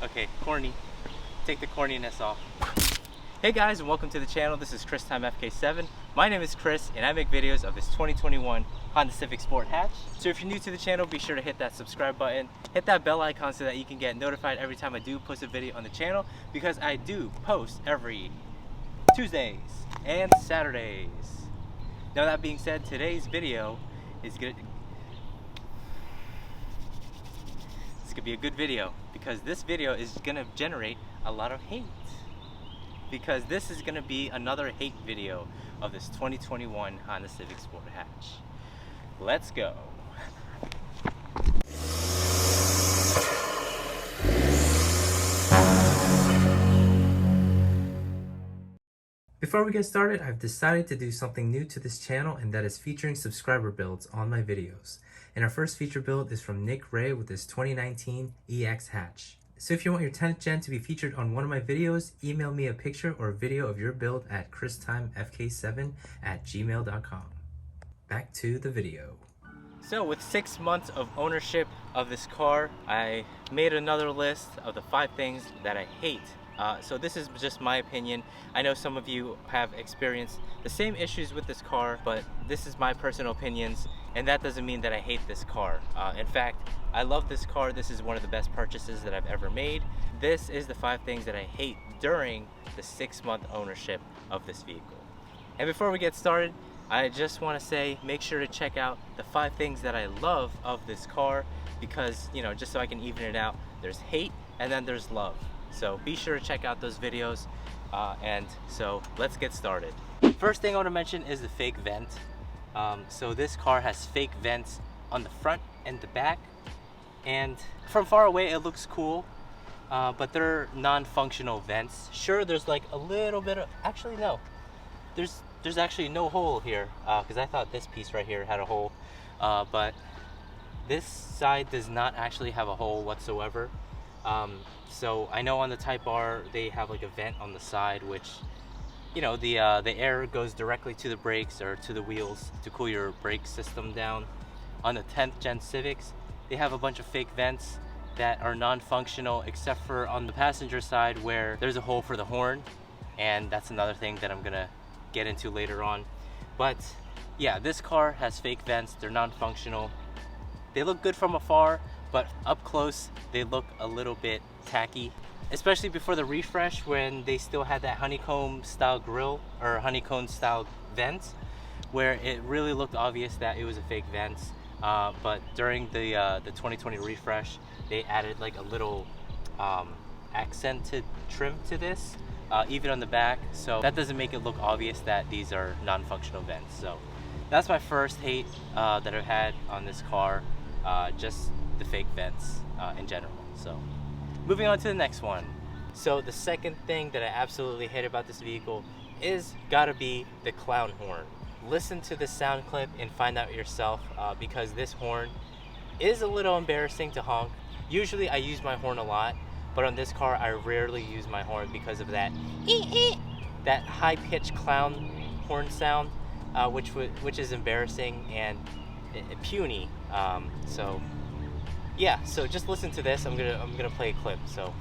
Okay, corny. Take the corniness off. Hey guys, and welcome to the channel. This is Time FK7. My name is Chris, and I make videos of this 2021 Honda Civic Sport Hatch. So if you're new to the channel, be sure to hit that subscribe button, hit that bell icon so that you can get notified every time I do post a video on the channel, because I do post every Tuesdays and Saturdays. Now that being said, today's video is gonna be a good video, because this video is gonna generate a lot of hate, because this is gonna be another hate video of this 2021 Honda Civic Sport Hatch. Let's go. Before we get started, I've decided to do something new to this channel, and that is featuring subscriber builds on my videos. And our first feature build is from Nick Ray with his 2019 EX Hatch. So if you want your 10th gen to be featured on one of my videos, email me a picture or a video of your build at TimeFK7@gmail.com. Back to the video. So with 6 months of ownership of this car, I made another list of the 5 things that I hate. So this is just my opinion. I know some of you have experienced the same issues with this car, but this is my personal opinions, and that doesn't mean that I hate this car. In fact, I love this car. This is one of the best purchases that I've ever made. This is the 5 things that I hate during the 6-month ownership of this vehicle. And before we get started, I just want to say, make sure to check out the 5 things that I love of this car, because, you know, just so I can even it out, there's hate and then there's love. So be sure to check out those videos, and so let's get started. First thing I want to mention is the fake vent. So this car has fake vents on the front and the back, and from far away it looks cool, but they're non-functional vents. Sure, there's like a little bit of, actually no, there's actually no hole here, because I thought this piece right here had a hole, but this side does not actually have a hole whatsoever. So I know on the Type R they have like a vent on the side, which, you know, the air goes directly to the brakes or to the wheels to cool your brake system down. On the 10th gen Civics, they have a bunch of fake vents that are non-functional, except for on the passenger side where there's a hole for the horn, and that's another thing that I'm gonna get into later on. But yeah, this car has fake vents. They're non-functional. They look good from afar, but up close they look a little bit tacky, especially before the refresh when they still had that honeycomb style grill or honeycomb style vent, where it really looked obvious that it was a fake vent. But during the 2020 refresh, they added like a little accented trim to this, even on the back, so that doesn't make it look obvious that these are non-functional vents. So that's my first hate that I've had on this car, just the fake vents in general. So moving on to the next one. So the second thing that I absolutely hate about this vehicle is gotta be the clown horn. Listen to the sound clip and find out yourself, because this horn is a little embarrassing to honk. Usually I use my horn a lot, but on this car I rarely use my horn because of that that high-pitched clown horn sound, which is embarrassing and puny. So yeah, so just listen to this. I'm gonna play a clip. So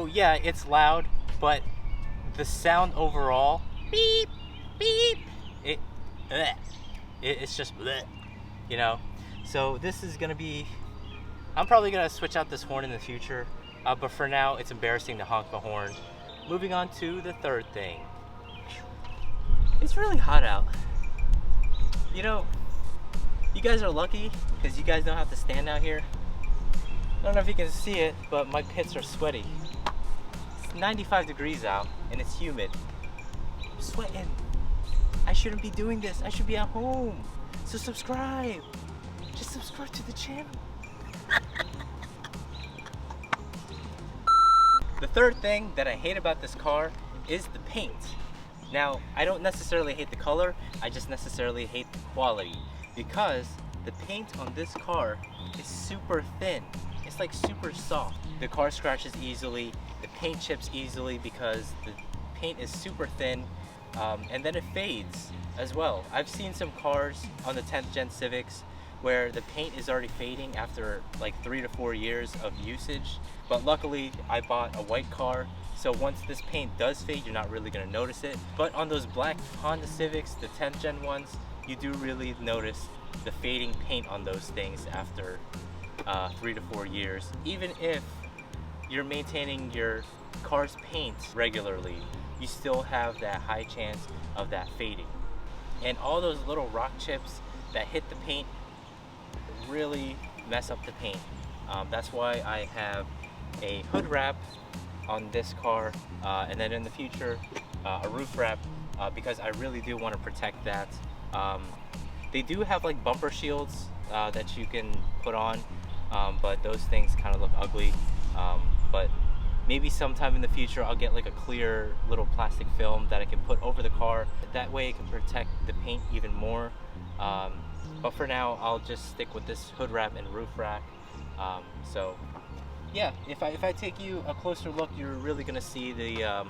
yeah, it's loud, but the sound overall, beep beep, it's just bleh, you know. So this is gonna be, I'm probably gonna switch out this horn in the future, but for now it's embarrassing to honk the horn. Moving on to the third thing. It's really hot out. You know, you guys are lucky because you guys don't have to stand out here. I don't know if you can see it, but my pits are sweaty. It's 95 degrees out and it's humid. I'm sweating. I shouldn't be doing this. I should be at home. So subscribe. Just subscribe to the channel. The third thing that I hate about this car is the paint. Now, I don't necessarily hate the color, I just necessarily hate the quality, because the paint on this car is super thin. It's like super soft. The car scratches easily, the paint chips easily because the paint is super thin, and then it fades as well. I've seen some cars on the 10th gen Civics where the paint is already fading after like 3 to 4 years of usage, but luckily I bought a white car, so once this paint does fade, you're not really going to notice it. But on those black Honda Civics, the 10th gen ones, you do really notice the fading paint on those things after 3 to 4 years. Even if you're maintaining your car's paint regularly, you still have that high chance of that fading. And all those little rock chips that hit the paint really mess up the paint. That's why I have a hood wrap on this car, and then in the future a roof wrap, because I really do want to protect that. They do have like bumper shields that you can put on, but those things kind of look ugly. But maybe sometime in the future I'll get like a clear little plastic film that I can put over the car. That way it can protect the paint even more. But for now, I'll just stick with this hood wrap and roof wrap. So yeah, if I take you a closer look, you're really gonna see the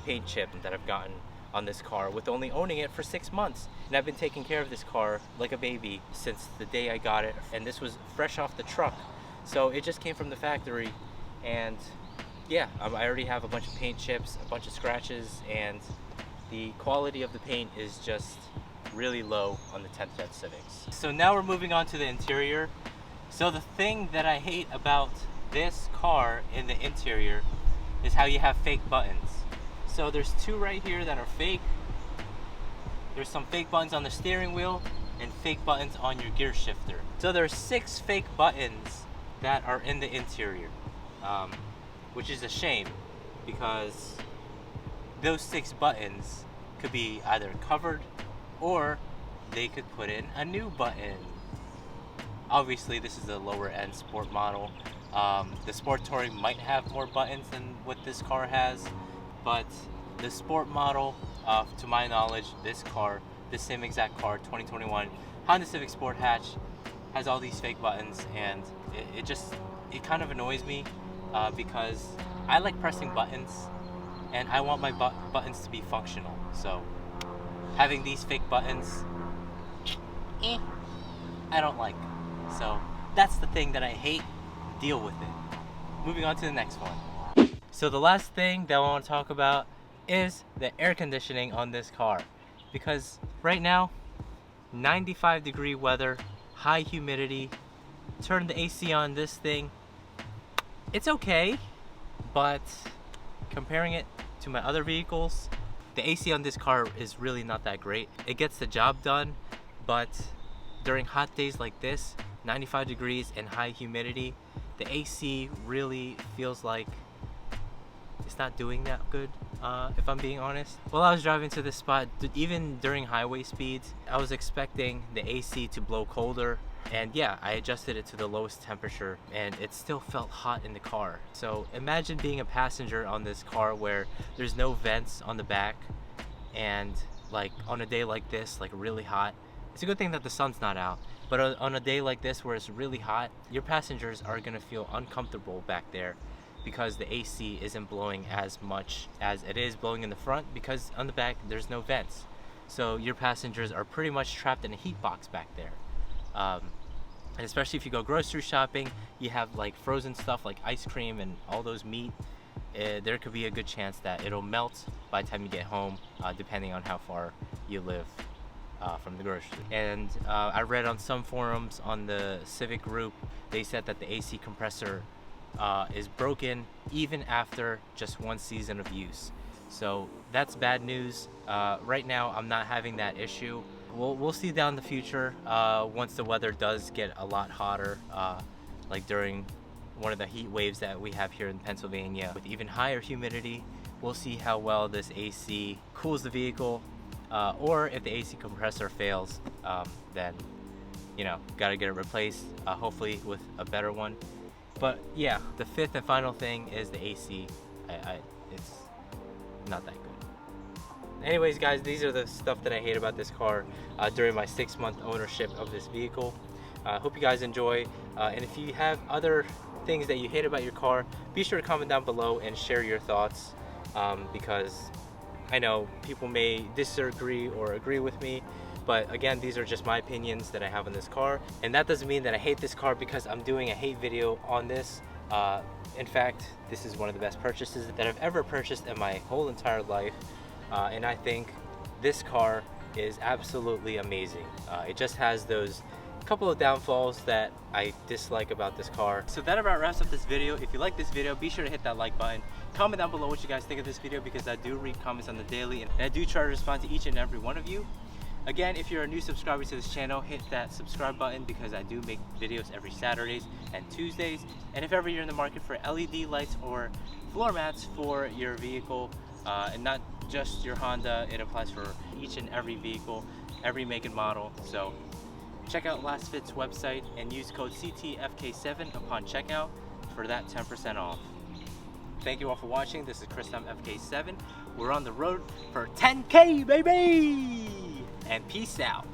paint chip that I've gotten on this car with only owning it for 6 months. And I've been taking care of this car like a baby since the day I got it. And this was fresh off the truck. So it just came from the factory. And yeah, I already have a bunch of paint chips, a bunch of scratches, and the quality of the paint is just really low on the 10th gen Civics. So now we're moving on to the interior. So the thing that I hate about this car in the interior is how you have fake buttons. So there's 2 right here that are fake. There's some fake buttons on the steering wheel and fake buttons on your gear shifter. So there's 6 fake buttons that are in the interior, which is a shame because those 6 buttons could be either covered or they could put in a new button. Obviously this is a lower end sport model. The Sport Touring might have more buttons than what this car has, but the sport model, to my knowledge, this same exact car, 2021 Honda Civic Sport Hatch, has all these fake buttons, and it kind of annoys me because I like pressing buttons and I want my buttons to be functional. So having these fake buttons, I don't like. So that's the thing that I hate. Deal with it. Moving on to the next one. So the last thing that I want to talk about is the air conditioning on this car, because right now 95-degree weather, high humidity. Turn the AC on this thing, it's okay, but comparing it to my other vehicles, the AC on this car is really not that great. It gets the job done, but during hot days like this, 95 degrees and high humidity, the AC really feels like it's not doing that good, if I'm being honest. While I was driving to this spot, even during highway speeds, I was expecting the AC to blow colder, and yeah, I adjusted it to the lowest temperature and it still felt hot in the car. So imagine being a passenger on this car where there's no vents on the back, and like on a day like this, like really hot. It's a good thing that the sun's not out, but on a day like this where it's really hot, your passengers are gonna feel uncomfortable back there because the AC isn't blowing as much as it is blowing in the front, because on the back there's no vents. So your passengers are pretty much trapped in a heat box back there. And especially if you go grocery shopping, you have like frozen stuff like ice cream and all those meat. There could be a good chance that it'll melt by the time you get home, depending on how far you live from the grocery. And I read on some forums on the Civic group, they said that the AC compressor is broken even after just 1 season of use. So that's bad news. Right now I'm not having that issue. We'll see down the future once the weather does get a lot hotter, like during one of the heat waves that we have here in Pennsylvania with even higher humidity. We'll see how well this AC cools the vehicle, or if the AC compressor fails, then you know, gotta get it replaced, hopefully with a better one. But yeah, the 5th and final thing is the AC. It's not that good. Anyways guys, these are the stuff that I hate about this car during my 6-month ownership of this vehicle. Hope you guys enjoy, and if you have other things that you hate about your car, be sure to comment down below and share your thoughts, because I know people may disagree or agree with me, but again, these are just my opinions that I have on this car. And that doesn't mean that I hate this car because I'm doing a hate video on this. In fact, this is one of the best purchases that I've ever purchased in my whole entire life. And I think this car is absolutely amazing. It just has those couple of downfalls that I dislike about this car. So that about wraps up this video. If you like this video, be sure to hit that like button. Comment down below what you guys think of this video, because I do read comments on the daily and I do try to respond to each and every one of you. Again, if you're a new subscriber to this channel, hit that subscribe button because I do make videos every Saturdays and Tuesdays. And if ever you're in the market for LED lights or floor mats for your vehicle, and not just your Honda, it applies for each and every vehicle, every make and model. So check out LastFit's website and use code CTFK7 upon checkout for that 10% off. Thank you all for watching. This is Time FK7. We're on the road for 10K, baby! And peace out.